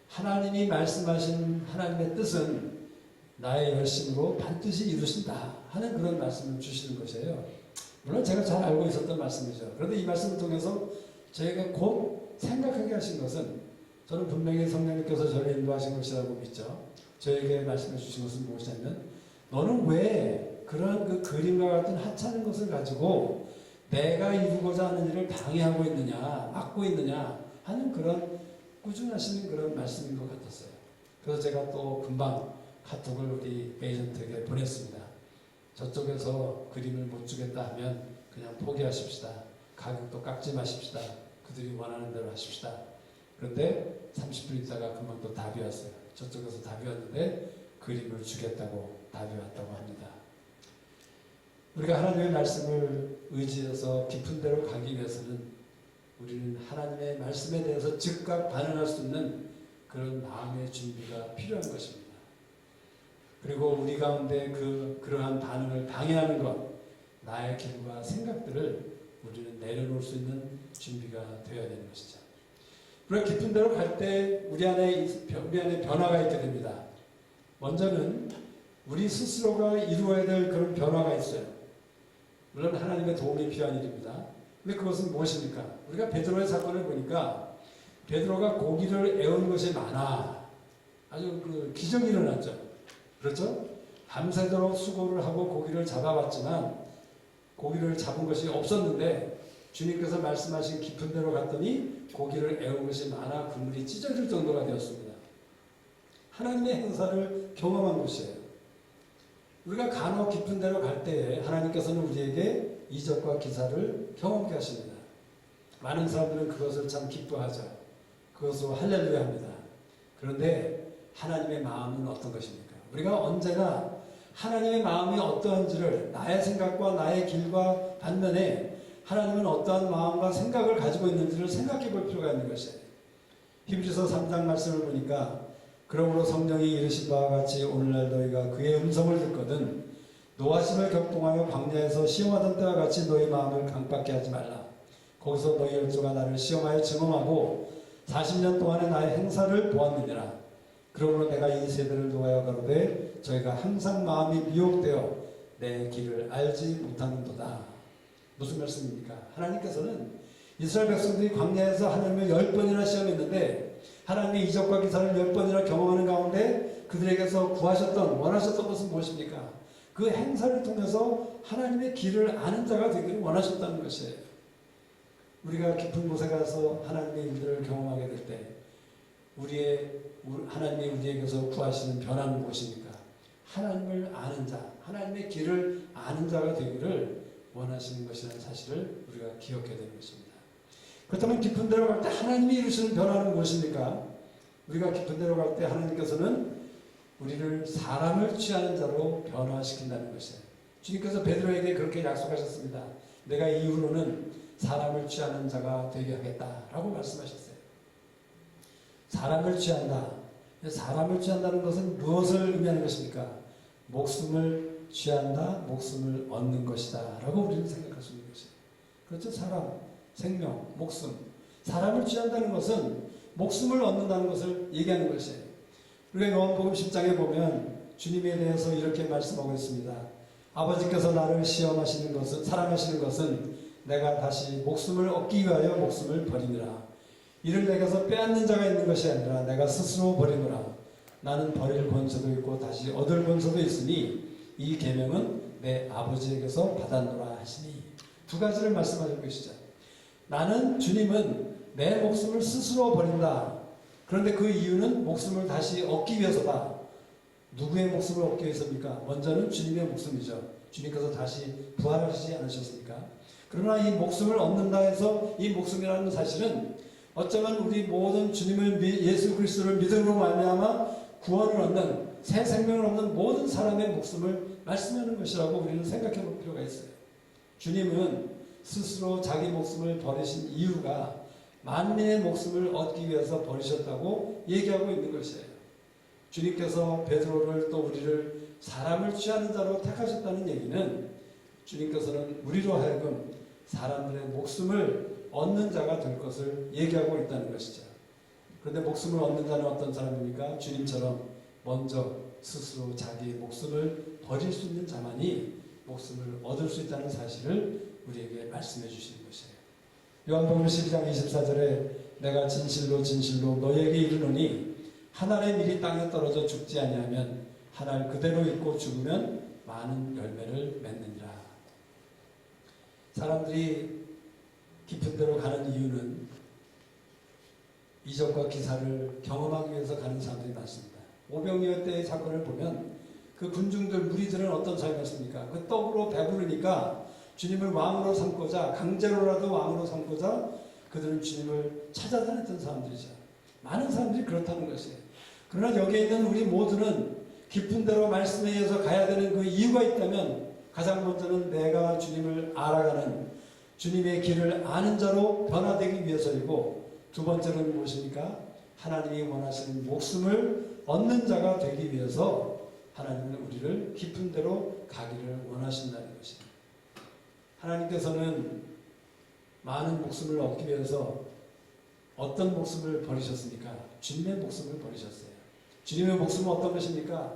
하나님이 말씀하신 하나님의 뜻은 나의 열심으로 반드시 이루신다 하는 그런 말씀을 주시는 것이에요. 물론 제가 잘 알고 있었던 말씀이죠. 그런데 이 말씀을 통해서 저희가 곧 생각하게 하신 것은 저는 분명히 성령님께서 저를 인도하신 것이라고 믿죠. 저에게 말씀해 주신 것은 무엇이냐면 너는 왜 그런 그 그림과 같은 하찮은 것을 가지고 내가 이루고자 하는 일을 방해하고 있느냐, 막고 있느냐 하는 그런 꾸준하시는 그런 말씀인 것 같았어요. 그래서 제가 또 금방 카톡을 우리 에이전트에게 보냈습니다. 저쪽에서 그림을 못 주겠다 하면 그냥 포기하십시다. 가격도 깎지 마십시다. 그들이 원하는 대로 하십시다. 그런데 30분 있다가 금방 또 답이 왔어요. 저쪽에서 답이 왔는데 그림을 주겠다고 답이 왔다고 합니다. 우리가 하나님의 말씀을 의지해서 깊은 데로 가기 위해서는 우리는 하나님의 말씀에 대해서 즉각 반응할 수 있는 그런 마음의 준비가 필요한 것입니다. 그리고 우리 가운데 그러한 반응을 방해하는 것, 나의 길과 생각들을 우리는 내려놓을 수 있는 준비가 되어야 되는 것이죠. 우리가 깊은 데로 갈 때 우리 안에 변화가 있게 됩니다. 먼저는 우리 스스로가 이루어야 될 그런 변화가 있어요. 물론 하나님의 도움이 필요한 일입니다. 근데 그것은 무엇입니까? 우리가 베드로의 사건을 보니까 베드로가 고기를 애운 것이 많아. 아주 기적이 일어났죠. 그렇죠? 밤새도록 수고를 하고 고기를 잡아봤지만 고기를 잡은 것이 없었는데 주님께서 말씀하신 깊은 데로 갔더니 고기를 애운 것이 많아 그물이 찢어질 정도가 되었습니다. 하나님의 행사를 경험한 것이에요. 우리가 간혹 깊은 데로 갈 때에 하나님께서는 우리에게 이적과 기사를 경험케 하십니다. 많은 사람들은 그것을 참 기뻐하죠. 그것으로 할렐루야 합니다. 그런데 하나님의 마음은 어떤 것입니까? 우리가 언제나 하나님의 마음이 어떠한지를 나의 생각과 나의 길과 반면에 하나님은 어떠한 마음과 생각을 가지고 있는지를 생각해 볼 필요가 있는 것이에요. 히브리서 3장 말씀을 보니까 그러므로 성령이 이르신 바와 같이 오늘날 너희가 그의 음성을 듣거든 노하심을 격동하여 광야에서 시험하던 때와 같이 너희 마음을 강박케 하지 말라. 거기서 너희 열조가 나를 시험하여 증언하고 40년 동안의 나의 행사를 보았느니라. 그러므로 내가 이 세대를 노하여 가로되 저희가 항상 마음이 미혹되어 내 길을 알지 못하는도다. 무슨 말씀입니까? 하나님께서는 이스라엘 백성들이 광야에서 하나님을 10번이나 시험했는데 하나님의 이적과 기사를 10번이나 경험하는 가운데 그들에게서 구하셨던 원하셨던 것은 무엇입니까? 그 행사를 통해서 하나님의 길을 아는 자가 되기를 원하셨다는 것이에요. 우리가 깊은 곳에 가서 하나님의 일들을 경험하게 될 때 하나님이 우리에게서 구하시는 변화는 무엇입니까? 하나님을 아는 자, 하나님의 길을 아는 자가 되기를 원하시는 것이라는 사실을 우리가 기억해야 되는 것입니다. 그렇다면 깊은 데로 갈 때 하나님이 이루시는 변화는 무엇입니까? 우리가 깊은 데로 갈 때 하나님께서는 우리를 사람을 취하는 자로 변화시킨다는 것이에요. 주님께서 베드로에게 그렇게 약속하셨습니다. 내가 이후로는 사람을 취하는 자가 되게 하겠다라고 말씀하셨어요. 사람을 취한다. 사람을 취한다는 것은 무엇을 의미하는 것입니까? 목숨을 취한다, 목숨을 얻는 것이다 라고 우리는 생각할 수 있는 것이에요. 그렇죠? 사람, 생명, 목숨. 사람을 취한다는 것은 목숨을 얻는다는 것을 얘기하는 것이에요. 우리가 요한복음 10장에 보면 주님에 대해서 이렇게 말씀하고 있습니다. 아버지께서 나를 시험하시는 것은, 사랑하시는 것은 내가 다시 목숨을 얻기 위하여 목숨을 버리느라. 이를 내게서 빼앗는 자가 있는 것이 아니라 내가 스스로 버리노라. 나는 버릴 권세도 있고 다시 얻을 권세도 있으니 이 계명은 내 아버지에게서 받았노라 하시니. 두 가지를 말씀하실 것이죠. 나는 주님은 내 목숨을 스스로 버린다. 그런데 그 이유는 목숨을 다시 얻기 위해서다. 누구의 목숨을 얻기 위해서입니까? 먼저는 주님의 목숨이죠. 주님께서 다시 부활하시지 않으셨습니까? 그러나 이 목숨을 얻는다 해서 이 목숨이라는 사실은 어쩌면 우리 모든 주님을 예수 그리스도를 믿음으로 말미암아 구원을 얻는 새 생명을 얻는 모든 사람의 목숨을 말씀하는 것이라고 우리는 생각해 볼 필요가 있어요. 주님은 스스로 자기 목숨을 버리신 이유가 만민의 목숨을 얻기 위해서 버리셨다고 얘기하고 있는 것이에요. 주님께서 베드로를 또 우리를 사람을 취하는 자로 택하셨다는 얘기는 주님께서는 우리로 하여금 사람들의 목숨을 얻는 자가 될 것을 얘기하고 있다는 것이죠. 그런데 목숨을 얻는 자는 어떤 사람입니까? 주님처럼 먼저 스스로 자기의 목숨을 버릴 수 있는 자만이 목숨을 얻을 수 있다는 사실을 우리에게 말씀해 주시는 것이에요. 요한복음 12장 24절에 내가 진실로 진실로 너에게 이르노니 한 알의 밀이 땅에 떨어져 죽지 아니하면 한 알 그대로 있고 죽으면 많은 열매를 맺느니라. 사람들이 깊은 데로 가는 이유는 이적과 기사를 경험하기 위해서 가는 사람들이 많습니다. 오병이어 때의 사건을 보면 그 군중들, 무리들은 어떤 삶이었습니까? 그 떡으로 배부르니까 주님을 왕으로 삼고자, 강제로라도 왕으로 삼고자 그들은 주님을 찾아다녔던 사람들이죠. 많은 사람들이 그렇다는 것이에요. 그러나 여기에 있는 우리 모두는 깊은 데로 말씀에 의해서 가야 되는 그 이유가 있다면 가장 먼저는 내가 주님을 알아가는 주님의 길을 아는 자로 변화되기 위해서이고, 두 번째는 무엇입니까? 하나님이 원하시는 목숨을 얻는 자가 되기 위해서 하나님은 우리를 깊은 데로 가기를 원하신다는 것입니다. 하나님께서는 많은 목숨을 얻기 위해서 어떤 목숨을 버리셨습니까? 주님의 목숨을 버리셨어요. 주님의 목숨은 어떤 것입니까?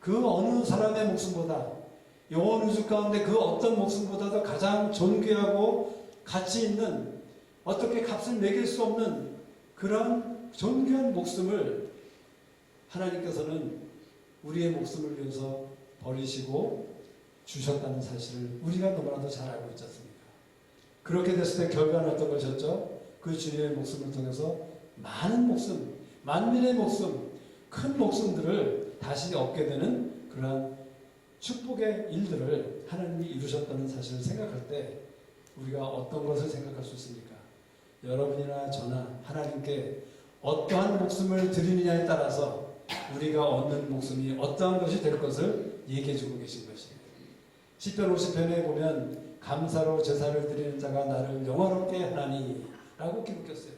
그 어느 사람의 목숨보다, 영원 우주 가운데 그 어떤 목숨보다도 가장 존귀하고 가치 있는, 어떻게 값을 매길 수 없는 그런 존귀한 목숨을 하나님께서는 우리의 목숨을 위해서 버리시고 주셨다는 사실을 우리가 너무나도 잘 알고 있지 않습니까? 그렇게 됐을 때 결과는 어떤 것이었죠? 그 주님의 목숨을 통해서 많은 목숨, 만민의 목숨, 큰 목숨들을 다시 얻게 되는 그러한 축복의 일들을 하나님이 이루셨다는 사실을 생각할 때 우리가 어떤 것을 생각할 수 있습니까? 여러분이나 저나 하나님께 어떠한 목숨을 드리느냐에 따라서 우리가 얻는 목숨이 어떠한 것이 될 것을 얘기해주고 계신 것이에요. 시편 50편에 보면 감사로 제사를 드리는 자가 나를 영화롭게 하나니 라고 기록했어요.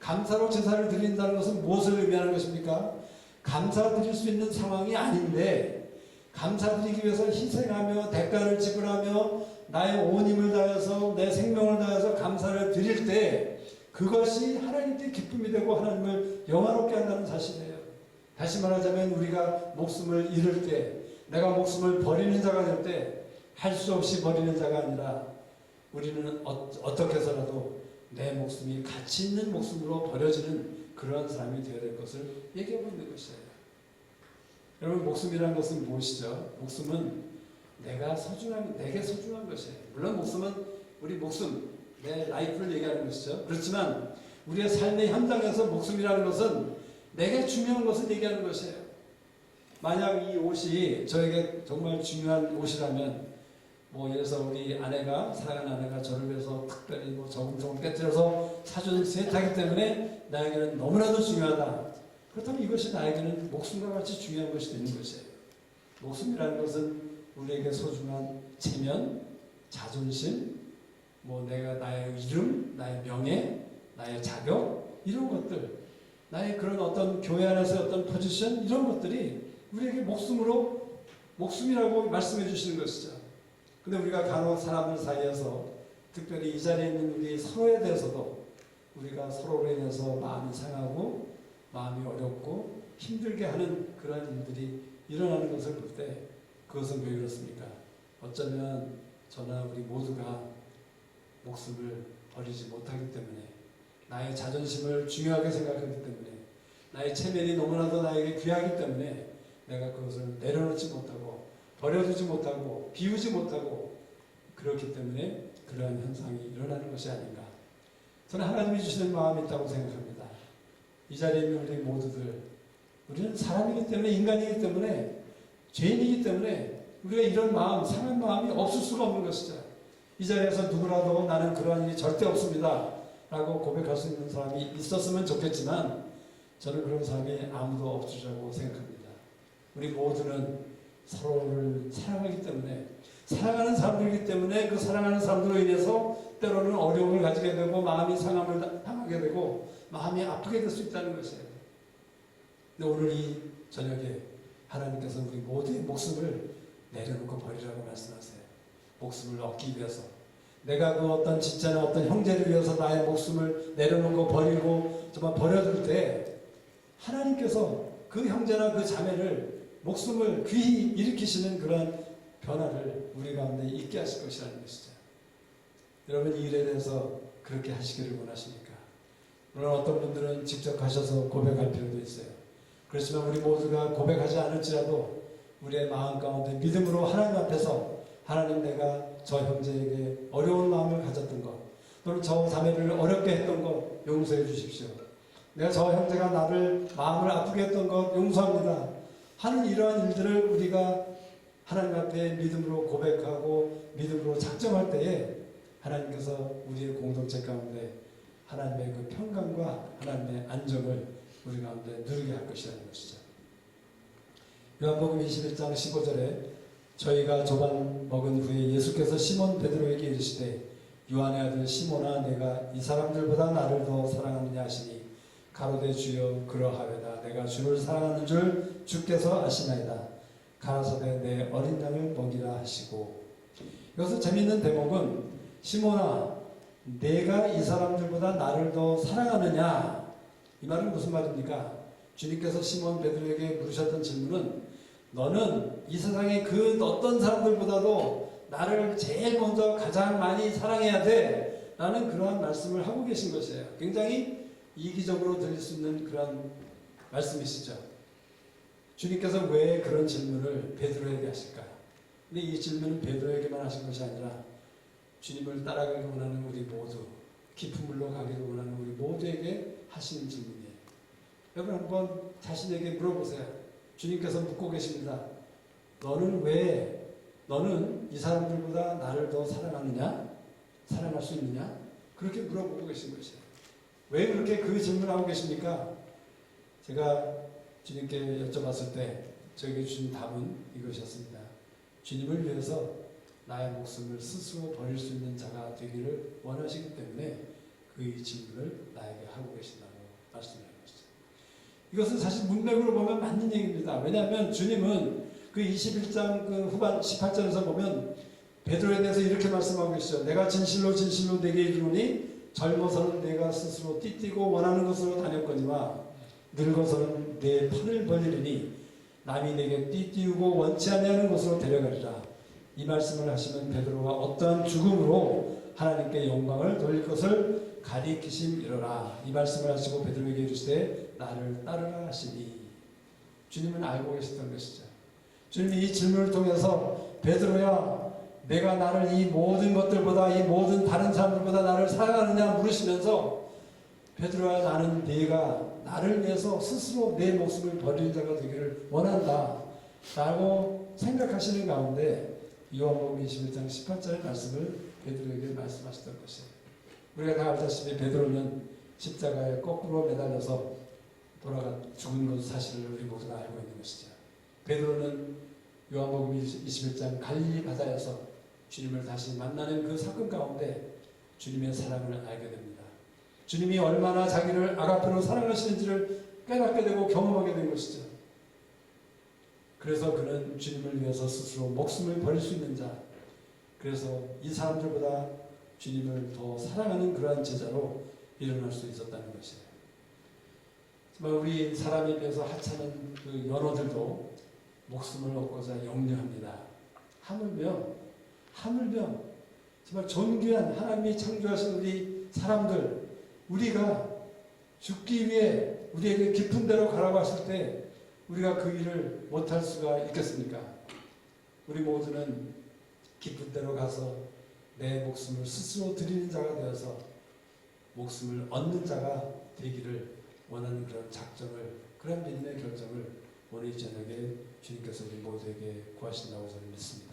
감사로 제사를 드린다는 것은 무엇을 의미하는 것입니까? 감사드릴 수 있는 상황이 아닌데 감사드리기 위해서 희생하며 대가를 지불하며 나의 온 힘을 다해서 내 생명을 다해서 감사를 드릴 때 그것이 하나님께 기쁨이 되고 하나님을 영화롭게 한다는 사실이에요. 다시 말하자면 우리가 목숨을 잃을 때, 내가 목숨을 버리는 자가 될 때 할 수 없이 버리는 자가 아니라 우리는 어떻게 해서라도 내 목숨이 가치 있는 목숨으로 버려지는 그러한 사람이 되어야 될 것을 얘기하고 있는 것이에요. 여러분, 목숨이라는 것은 무엇이죠? 목숨은 내게 소중한 것이에요. 물론 목숨은 우리 목숨, 내 라이프를 얘기하는 것이죠. 그렇지만 우리의 삶의 현장에서 목숨이라는 것은 내게 중요한 것을 얘기하는 것이에요. 만약 이 옷이 저에게 정말 중요한 옷이라면 예를 들어서 우리 사랑하는 아내가 저를 위해서 특별히 저금통을 깨뜨려서 사준 세탁이기 때문에 나에게는 너무나도 중요하다. 그렇다면 이것이 나에게는 목숨과 같이 중요한 것이 되는 것이에요. 목숨이라는 것은 우리에게 소중한 체면, 자존심, 나의 이름, 나의 명예, 나의 자격, 이런 것들, 나의 그런 어떤 교회 안에서 어떤 포지션, 이런 것들이 우리에게 목숨이라고 말씀해 주시는 것이죠. 근데 우리가 간혹 사람들 사이에서 특별히 이 자리에 있는 우리 서로에 대해서도 우리가 서로로 인해서 마음이 상하고 마음이 어렵고 힘들게 하는 그런 일들이 일어나는 것을 볼 때 그것은 왜 그렇습니까? 어쩌면 저나 우리 모두가 목숨을 버리지 못하기 때문에 나의 자존심을 중요하게 생각하기 때문에 나의 체면이 너무나도 나에게 귀하기 때문에 내가 그것을 내려놓지 못하고 버려두지 못하고 비우지 못하고 그렇기 때문에 그러한 현상이 일어나는 것이 아닌가. 저는 하나님이 주시는 마음이 있다고 생각합니다. 이 자리에 있는 우리 모두들, 우리는 사람이기 때문에, 인간이기 때문에, 죄인이기 때문에 우리가 이런 마음, 상한 마음이 없을 수가 없는 것이죠. 이 자리에서 누구라도 나는 그러한 일이 절대 없습니다 라고 고백할 수 있는 사람이 있었으면 좋겠지만 저는 그런 사람이 아무도 없으리라고 생각합니다. 우리 모두는 서로를 사랑하기 때문에, 사랑하는 사람들이기 때문에 그 사랑하는 사람들로 인해서 때로는 어려움을 가지게 되고 마음이 상함을 당하게 되고 마음이 아프게 될 수 있다는 것이에요. 근데 오늘 이 저녁에 하나님께서 우리 모두의 목숨을 내려놓고 버리라고 말씀하세요. 목숨을 얻기 위해서, 내가 그 어떤 진짜나 어떤 형제를 위해서 나의 목숨을 내려놓고 버리고 정말 버려둘 때 하나님께서 그 형제나 그 자매를 목숨을 귀히 일으키시는 그런 변화를 우리 가운데 있게 하실 것이라는 것이죠. 여러분, 이 일에 대해서 그렇게 하시기를 원하십니까? 물론 어떤 분들은 직접 가셔서 고백할 필요도 있어요. 그렇지만 우리 모두가 고백하지 않을지라도 우리의 마음 가운데 믿음으로 하나님 앞에서 하나님, 내가 저 형제에게 어려운 마음을 가졌던 것, 또는 저 자매를 어렵게 했던 것 용서해 주십시오. 내가 저 형제가 나를 마음을 아프게 했던 것 용서합니다 하는 이러한 일들을 우리가 하나님 앞에 믿음으로 고백하고 믿음으로 작정할 때에 하나님께서 우리의 공동체 가운데 하나님의 그 평강과 하나님의 안정을 우리 가운데 누리게 할 것이라는 것이죠. 요한복음 21장 15절에 저희가 조반 먹은 후에 예수께서 시몬 베드로에게 이르시되 요한의 아들 시몬아, 내가 이 사람들보다 나를 더 사랑하느냐 하시니 가로되 주여 그러하외다. 내가 주를 사랑하는 줄 주께서 아시나이다. 가라사대 내 어린 양을 먹이라 하시고. 여기서 재미있는 대목은 시몬아, 내가 이 사람들보다 나를 더 사랑하느냐, 이 말은 무슨 말입니까? 주님께서 시몬 베드로에게 물으셨던 질문은 너는 이 세상의 그 어떤 사람들보다도 나를 제일 먼저 가장 많이 사랑해야 돼 라는 그러한 말씀을 하고 계신 것이에요. 굉장히 이기적으로 들릴 수 있는 그런 말씀이시죠. 주님께서 왜 그런 질문을 베드로에게 하실까? 근데 이 질문은 베드로에게만 하신 것이 아니라 주님을 따라가기 원하는 우리 모두, 깊은 물로 가기를 원하는 우리 모두에게 하시는 질문이에요. 여러분, 한번 자신에게 물어보세요. 주님께서 묻고 계십니다. 너는 이 사람들보다 나를 더 사랑하느냐? 사랑할 수 있느냐? 그렇게 물어보고 계신 것이에요. 왜 그렇게 그 질문을 하고 계십니까? 제가 주님께 여쭤봤을 때 저에게 주신 답은 이것이었습니다. 주님을 위해서 나의 목숨을 스스로 버릴 수 있는 자가 되기를 원하시기 때문에 그 질문을 나에게 하고 계신다는 말씀을 하는 것이죠. 이것은 사실 문맥으로 보면 맞는 얘기입니다. 왜냐하면 주님은 그 21장 그 후반 18절에서 보면 베드로에 대해서 이렇게 말씀하고 계시죠. 내가 진실로 진실로 내게 이르노니 젊어서는 내가 스스로 띠띠고 원하는 곳으로 다녔거니와 늙어서는 내 팔을 벌리리니 남이 내게 띠띠우고 원치 아니하는 곳으로 데려가리라. 이 말씀을 하시면 베드로가 어떠한 죽음으로 하나님께 영광을 돌릴 것을 가리키심이로라. 이 말씀을 하시고 베드로에게 이르시되 나를 따르라 하시니 주님은 알고 계셨던 것이죠. 주님이 이 질문을 통해서 베드로야 내가 나를 이 모든 것들보다 이 모든 다른 사람들보다 나를 사랑하느냐 물으시면서 베드로야 나는 네가 나를 위해서 스스로 내 목숨을 버리는 자가 되기를 원한다 라고 생각하시는 가운데 요한복음 21장 18절의 말씀을 베드로에게 말씀하셨던 것이에요. 우리가 다 알다시피 베드로는 십자가에 거꾸로 매달려서 돌아가 죽은 것 사실을 우리 모두가 알고 있는 것이죠. 베드로는 요한복음 21장 갈릴리 바다에서 주님을 다시 만나는 그 사건 가운데 주님의 사랑을 알게 됩니다. 주님이 얼마나 자기를 아가페로 사랑하시는지를 깨닫게 되고 경험하게 된 것이죠. 그래서 그는 주님을 위해서 스스로 목숨을 버릴 수 있는 자, 그래서 이 사람들보다 주님을 더 사랑하는 그러한 제자로 일어날 수 있었다는 것이에요. 정말 우리 사람에 비해서 하찮은 그 연어들도 목숨을 얻고자 염려합니다. 하물며 정말 존귀한 하나님이 창조하신 우리 사람들, 우리가 죽기 위해 우리에게 깊은 데로 가라고 하실 때 우리가 그 일을 못할 수가 있겠습니까? 우리 모두는 깊은 데로 가서 내 목숨을 스스로 드리는 자가 되어서 목숨을 얻는 자가 되기를 원하는 그런 작정을, 그런 믿음의 결정을 오늘 이 저녁에 주님께서 우리 모두에게 구하신다고 저는 믿습니다.